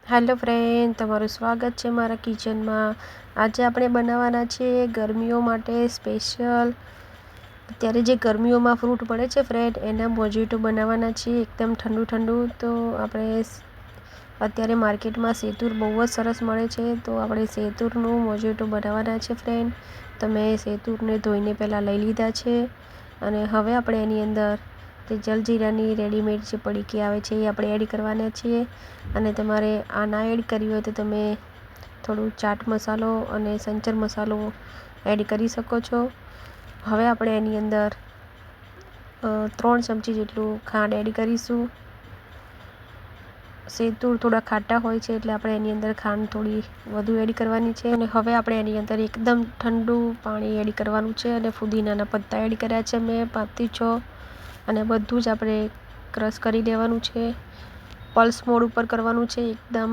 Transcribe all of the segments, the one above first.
Hello friend, તમારું સ્વાગત છે મારા કિચનમાં। આજે આપણે બનાવવાના છે ગરમીઓ માટે સ્પેશિયલ। અત્યારે જે ગરમીઓમાં ફ્રૂટ મળે છે ફ્રેન્ડ, એના મોજીટો બનાવવાના છીએ એકદમ ઠંડુ ઠંડુ। તો આપણે અત્યારે માર્કેટમાં સેતુર બહુ જ સરસ મળે છે, તો આપણે સેતુરનું મોજીટો બનાવવાના છે ફ્રેન્ડ। તો મેં સેતુરને ધોઈને પહેલાં લઈ લીધા છે, અને હવે આપણે એની અંદર તે જલજીરાની રેડીમેડ જે પડીકી આવે છે એ આપણે એડ કરવાના છીએ। અને તમારે આ ના એડ કરવી હોય તો તમે થોડું ચાટ મસાલો અને સંચર મસાલો એડ કરી શકો છો। હવે આપણે એની અંદર 3 ચમચી જેટલું ખાંડ એડ કરીશું। સેતુર થોડા ખાટા હોય છે એટલે આપણે એની અંદર ખાંડ થોડી વધુ એડ કરવાની છે। અને હવે આપણે એની અંદર એકદમ ઠંડુ પાણી એડ કરવાનું છે, અને ફુદીનાના પત્તા એડ કર્યા છે મેં 5 થી 6, અને બધું જ આપણે ક્રશ કરી લેવાનું છે। પલ્સ મોડ ઉપર કરવાનું છે એકદમ,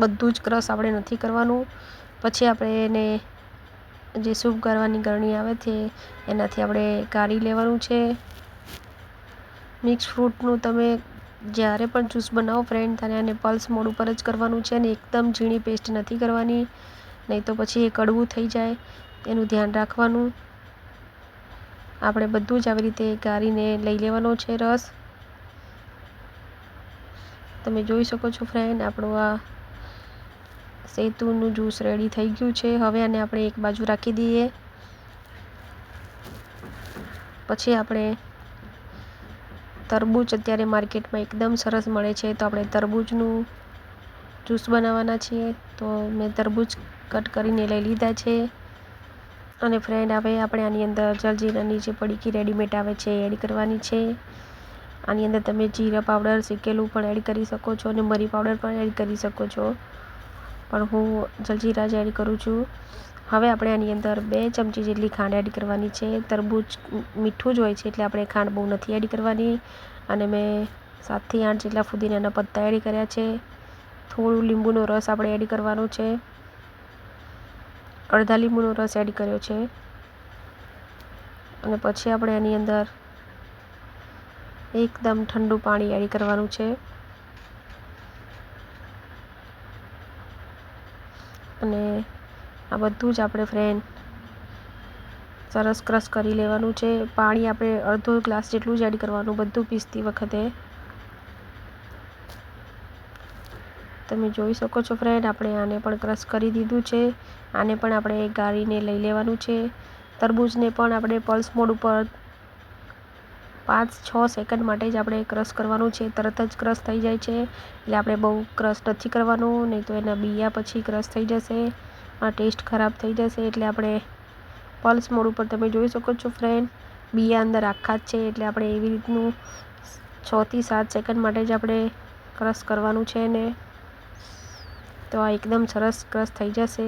બધું જ ક્રશ આપણે નથી કરવાનું। પછી આપણે એને જે સૂપ કરવાની ગરણી આવે છે એનાથી આપણે ગાળી લેવાનું છે। મિક્સ ફ્રૂટનું તમે જ્યારે પણ જ્યુસ બનાવો ફ્રેન્ડ, ત્યારે એને પલ્સ મોડ ઉપર જ કરવાનું છે, અને એકદમ ઝીણી પેસ્ટ નથી કરવાની, નહીં તો પછી એ કડવું થઈ જાય, એનું ધ્યાન રાખવાનું। આપણે બધું જ આવી રીતે ગાળીને લઈ લેવાનો છે રસ। તમે જોઈ શકો છો ફ્રેન્ડ, આપણું આ સેતુનું જ્યુસ રેડી થઈ ગયું છે। હવે આને આપણે એક બાજુ રાખી દઈએ। પછી આપણે તરબૂચ અત્યારે માર્કેટમાં એકદમ સરસ મળે છે, તો આપણે તરબૂચનું જ્યુસ બનાવવાના છીએ। તો મેં તરબૂચ કટ કરીને લઈ લીધા છે। અને ફ્રેન્ડ, હવે આપણે આની અંદર જલજીરાની જે પડીકી રેડીમેડ આવે છે એ એડ કરવાની છે। આની અંદર તમે જીરા પાવડર શેકેલું પણ એડ કરી શકો છો, અને મરી પાવડર પણ એડ કરી શકો છો, પણ હું જલજીરા જ એડ કરું છું। હવે આપણે આની અંદર 2 ચમચી જેટલી ખાંડ એડ કરવાની છે। તરબૂચ મીઠું જ હોય છે એટલે આપણે ખાંડ બહુ નથી એડ કરવાની। અને મેં 7 થી 8 જેટલા ફુદીનાના પત્તા એડ કર્યા છે। થોડું લીંબુનો રસ આપણે એડ કરવાનો છે, અડધા લીંબુનો રસ એડ કર્યો છે। અને પછી આપણે એની અંદર એકદમ ઠંડુ પાણી એડ કરવાનું છે, અને આ બધું જ આપણે ફ્રેન્ડ સરસ ક્રશ કરી લેવાનું છે। પાણી આપણે અડધો ગ્લાસ જેટલું જ એડ કરવાનું બધું પીસતી વખતે। તમે જોઈ શકો છો ફ્રેન્ડ, આપણે આને પણ ક્રશ કરી દીધું છે। આને પણ આપણે ગાળીને લઈ લેવાનું છે। તરબૂચને પણ આપણે પલ્સ મોડ ઉપર 5-6 સેકન્ડ માટે જ આપણે ક્રશ કરવાનું છે, તરત જ ક્રશ થઈ જાય છે, એટલે આપણે બહુ ક્રશ નથી કરવાનું, નહીં તો એના બિયા પછી ક્રશ થઈ જશે, આ ટેસ્ટ ખરાબ થઈ જશે। એટલે આપણે પલ્સ મોડ ઉપર તમે જોઈ શકો છો ફ્રેન્ડ, બિયા અંદર આખા જ છે, એટલે આપણે એવી રીતનું 6 થી 7 સેકન્ડ માટે જ આપણે ક્રશ કરવાનું છે ને, તો આ એકદમ સરસ ક્રશ થઈ જશે।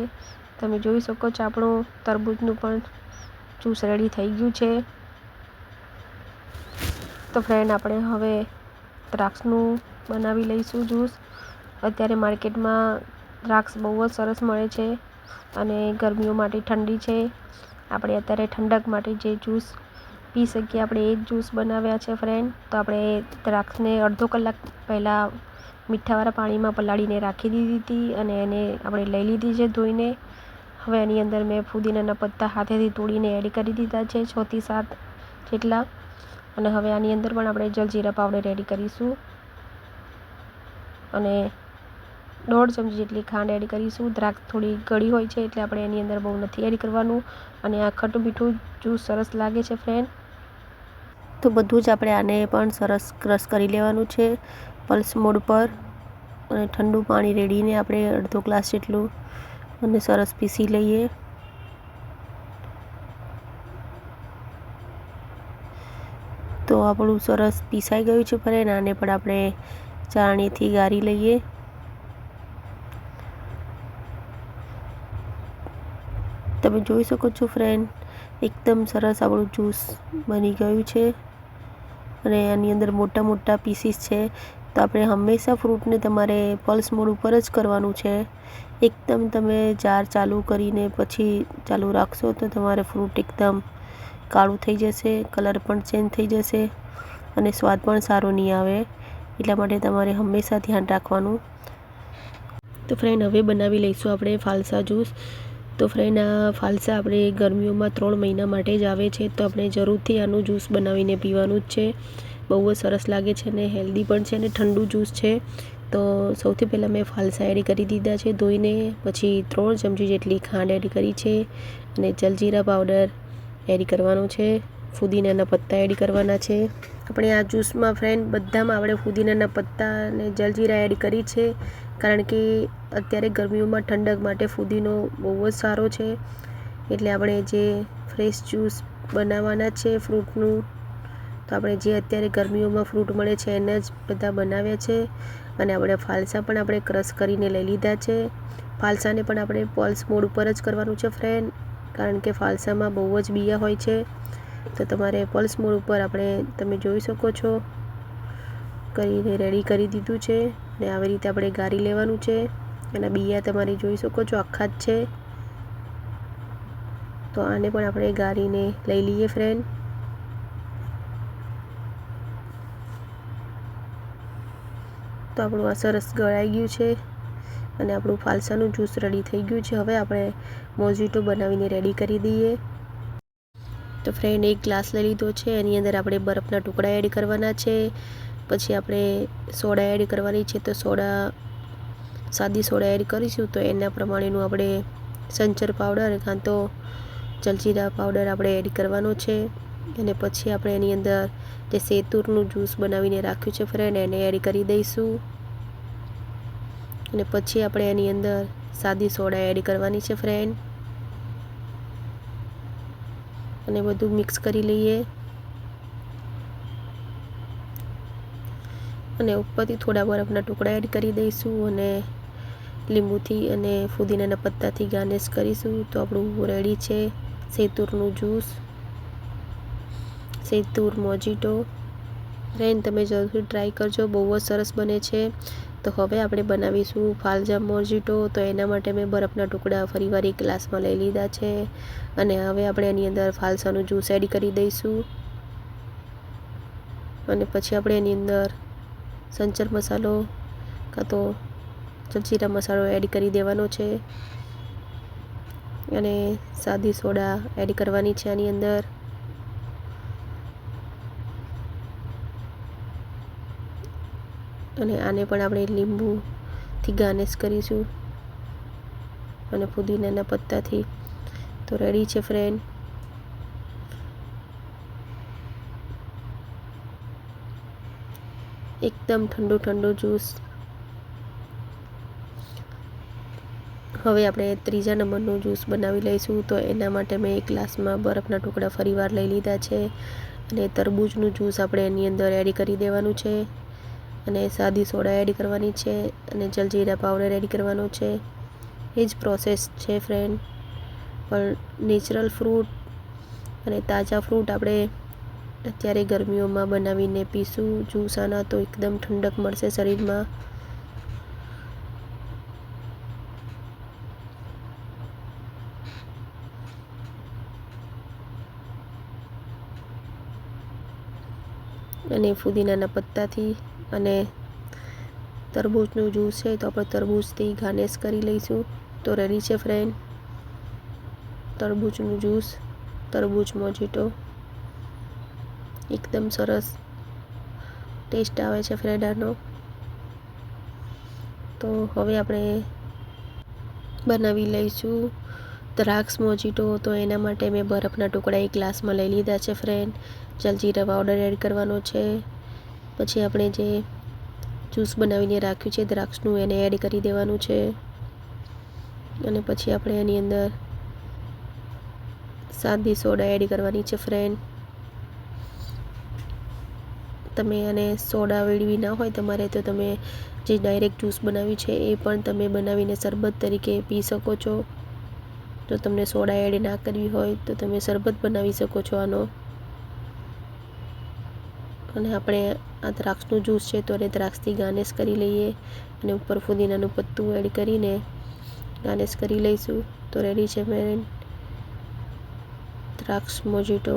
તમે જોઈ શકો છો આપણું તરબૂચનું પણ જ્યુસ રેડી થઈ ગયું છે। તો ફ્રેન્ડ, આપણે હવે દ્રાક્ષનું બનાવી લઈશું જ્યુસ। અત્યારે માર્કેટમાં દ્રાક્ષ બહુ જ સરસ મળે છે, અને ગરમીઓ માટે ઠંડી છે। આપણે અત્યારે ઠંડક માટે જે જ્યુસ પી શકીએ આપણે એ જ જ્યુસ બનાવ્યા છે ફ્રેન્ડ। તો આપણે દ્રાક્ષને અડધો કલાક પહેલાં મીઠાવાળા પાણીમાં પલાળીને રાખી દીધી હતી, અને એને આપણે લઈ લીધી છે ધોઈને। હવે એની અંદર મેં ફુદીનાના પત્તા હાથેથી તોડીને એડ કરી દીધા છે 6 થી 7 જેટલા, અને હવે આની અંદર પણ આપણે જલજીરા પાવડર એડ કરીશું, અને 1.5 ચમચી જેટલી ખાંડ એડ કરીશું। દ્રાક્ષ થોડી ગળી હોય છે એટલે આપણે એની અંદર બહુ નથી એડ કરવાનું, અને આ ખટ્ટું મીઠું જ્યુસ સરસ લાગે છે ફ્રેન્ડ। તો બધું જ આપણે આને પણ સરસ ક્રશ કરી લેવાનું છે પલ્સ મોડ પર, અને ઠંડુ પાણી રેડીને આપણે અડધો ગ્લાસ જેટલું અને સરસ પીસી લઈએ। તો આપણું સરસ પીસાઈ ગયું છે ફ્રેન્ડ, આને પણ આપણે ચાળણીથી ગાળી લઈએ। તમે જોઈ શકો છો ફ્રેન્ડ, એકદમ સરસ આપણું જ્યુસ બની ગયું છે, અને આની અંદર મોટા મોટા પીસીસ છે। તો આપણે હંમેશા ફ્રૂટને તમારે પલ્સ મોડ ઉપર જ કરવાનું છે। એકદમ તમે જાર ચાલુ કરીને પછી ચાલુ રાખશો તો તમારે ફ્રૂટ એકદમ કાળું થઈ જશે, કલર પણ ચેન્જ થઈ જશે, અને સ્વાદ પણ સારો નહીં આવે। એટલા માટે તમારે હંમેશા ધ્યાન રાખવાનું. તો ફ્રેન્ડ હવે બનાવી લઈશું આપણે ફાલસા જ્યુસ. તો ફ્રેન્ડ આ ફાલસા આપણે ગરમીઓમાં 3 મહિના માટે જ આવે છે, તો આપણે જરૂરથી આનું જ્યુસ બનાવીને પીવાનું જ છે. બહુ જ સરસ લાગે છે અને હેલ્ધી પણ છે અને ઠંડુ જ્યુસ છે. તો સૌથી પહેલાં મેં ફાલસા એડ કરી દીધા છે ધોઈને. પછી 3 ચમચી જેટલી ખાંડ એડ કરી છે અને જલજીરા પાવડર એડ કરવાનો છે. ફુદીનાના પત્તા એડ કરવાના છે. આપણે આ જ્યુસમાં ફ્રેન્ડ બધામાં આપણે ફુદીનાના પત્તા અને જલજીરા એડ કરી છે, કારણ કે અત્યારે ગરમીઓમાં ઠંડક માટે ફુદીનો બહુ જ સારો છે. એટલે આપણે જે ફ્રેશ જ્યુસ બનાવવાના છે ફ્રૂટનું, તો આપણે જે અત્યારે ગરમીઓમાં ફ્રૂટ મળે છે એના જ બધા બનાવ્યા છે. અને આપણે ફાલસા પણ આપણે ક્રશ કરીને લઈ લીધા છે. ફાલસાને પણ આપણે પલ્સ મોડ ઉપર જ કરવાનું છે ફ્રેન્ડ, કારણ કે ફાલસામાં બહુ જ બિયા હોય છે. તો તમારે પલ્સ મોડ ઉપર આપણે તમે જોઈ શકો છો કરીને રેડી કરી દીધું છે. ને આવી રીતે આપણે ગાળી લેવાનું છે. એના બિયા તમારે જોઈ શકો છો આખા જ છે. તો આને પણ આપણે ગાળીને લઈ લઈએ ફ્રેન્ડ. તો આપણું આ સરસ ગળાઈ ગયું છે અને આપણું ફાલસાનું જ્યુસ રેડી થઈ ગયું છે. હવે આપણે મોજીટો બનાવીને રેડી કરી દઈએ. તો ફ્રેન્ડ એક ગ્લાસ લઈ લીધો છે, એની અંદર આપણે બરફના ટુકડા એડ કરવાના છે. પછી આપણે સોડા એડ કરવાની છે. તો સાદી સોડા એડ કરીશું તો એના પ્રમાણેનું આપણે સંચર પાવડર કાં તો જલજીરા પાવડર આપણે એડ કરવાનો છે. અને પછી આપણે એની અંદર જે સેતુરનું જ્યુસ બનાવીને રાખ્યું છે ફ્રેન્ડ એને એડ કરી દઈશું. અને પછી આપણે એની અંદર સાદી સોડા એડ કરવાની છે ફ્રેન્ડ. અને બધું મિક્સ કરી લઈએ. અને ઉપરથી થોડા બરફના ટુકડા એડ કરી દઈશું અને લીંબુથી અને ફુદીનાના પત્તાથી ગાર્નિશ કરીશું. તો આપણું રેડી છે સેતુરનું જ્યુસ, સેતુર મોજીટો. ફ્રેન્ડ તમે જરૂરથી ટ્રાય કરજો, બહુ જ સરસ બને છે. તો હવે આપણે બનાવીશું ફાલસા મોજીટો. તો એના માટે મેં બરફના ટુકડા ફરીવાર એક ગ્લાસમાં લઈ લીધા છે અને હવે આપણે એની અંદર ફાલસાનું જ્યુસ એડ કરી દઈશું. અને પછી આપણે એની અંદર સંચર મસાલો કાં તો જલજીરા મસાલો એડ કરી દેવાનો છે. અને સાદી સોડા એડ કરવાની છે આની અંદર. અને આને પણ આપણે લીંબુથી ગાર્નિશ કરીશું અને ફુદીનાના પત્તાથી. તો રેડી છે ફ્રેન્ડ. એકદમ ઠંડુ ઠંડુ જ્યુસ. હવે આપણે ત્રીજા નંબરનું જ્યુસ બનાવી લઈશું. તો એના માટે મેં એક ગ્લાસમાં બરફના ટુકડા ફરીવાર લઈ લીધા છે અને તરબૂચનું જ્યુસ આપણે એની અંદર એડ કરી દેવાનું છે. અને સાદી સોડા એડ કરવાની છે અને જલજીરા પાવડર એડ કરવાનો છે. એ જ પ્રોસેસ છે ફ્રેન્ડ. પણ નેચરલ ફ્રૂટ અને તાજા ફ્રૂટ આપણે અત્યારે ગરમીઓમાં બનાવીને પીશું જ્યુસ આના, તો એકદમ ઠંડક મળશે શરીરમાં. અને ફુદીનાના પત્તાથી અને તરબૂચનું જ્યુસ છે તો આપણે તરબૂચથી ગાર્નિશ કરી લઈશું. તો રેડી છે ફ્રેન્ડ તરબૂચનું જ્યુસ, તરબૂચ મોજીટો. એકદમ સરસ ટેસ્ટ આવે છે ફ્રેન્ડ આનો. તો હવે આપણે બનાવી લઈશું દ્રાક્ષ મોજીટો. તો એના માટે મેં બરફના ટુકડા એક ગ્લાસમાં લઈ લીધા છે ફ્રેન્ડ. જલજીરા પાવડર એડ કરવાનો છે. પછી આપણે જે જ્યુસ બનાવીને રાખ્યું છે દ્રાક્ષનું એને એડ કરી દેવાનું છે. અને પછી આપણે એની અંદર સાદી સોડા એડ કરવાની છે ફ્રેન્ડ. તમે આને સોડા વેળવી ના હોય તમારે તો તમે જે ડાયરેક્ટ જ્યુસ બનાવ્યું છે એ પણ તમે બનાવીને શરબત તરીકે પી શકો છો. જો તમને સોડા એડ ના કરવી હોય તો તમે શરબત બનાવી શકો છો આનો. અને આપણે આ દ્રાક્ષનું જ્યુસ છે તો એને દ્રાક્ષથી ગાર્નિશ કરી લઈએ અને ઉપર ફુદીનાનું પત્તું એડ કરીને ગાર્નિશ કરી લઈશું. તો રેડી છે ફ્રેન્ડ દ્રાક્ષ મોજીટો.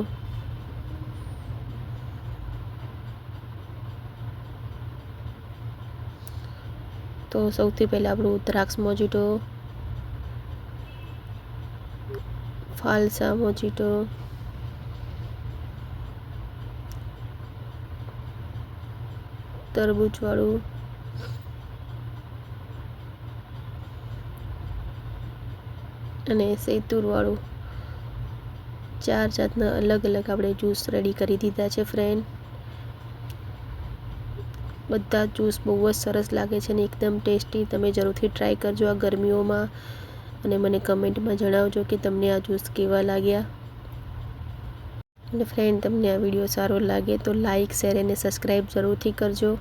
તો સૌથી પહેલાં આપણું દ્રાક્ષ મોજીટો, ફાલસા મોજીટો, તરબૂચવાળું, અને સૈતુરવાળું 4 જાતના અલગ અલગ આપણે જ્યુસ રેડી કરી દીધા છે ફ્રેન્ડ. બધા જ્યુસ બહુ જ સરસ લાગે છે અને એકદમ ટેસ્ટી. તમે જરૂરથી ટ્રાય કરજો આ ગરમીઓમાં અને મને કમેન્ટમાં જણાવજો કે તમને આ જ્યુસ કેવા લાગ્યા. અને ફ્રેન્ડ, તમને આ વિડીયો સારો લાગે તો લાઇક, શેર અને સબસ્ક્રાઈબ જરૂરથી કરજો.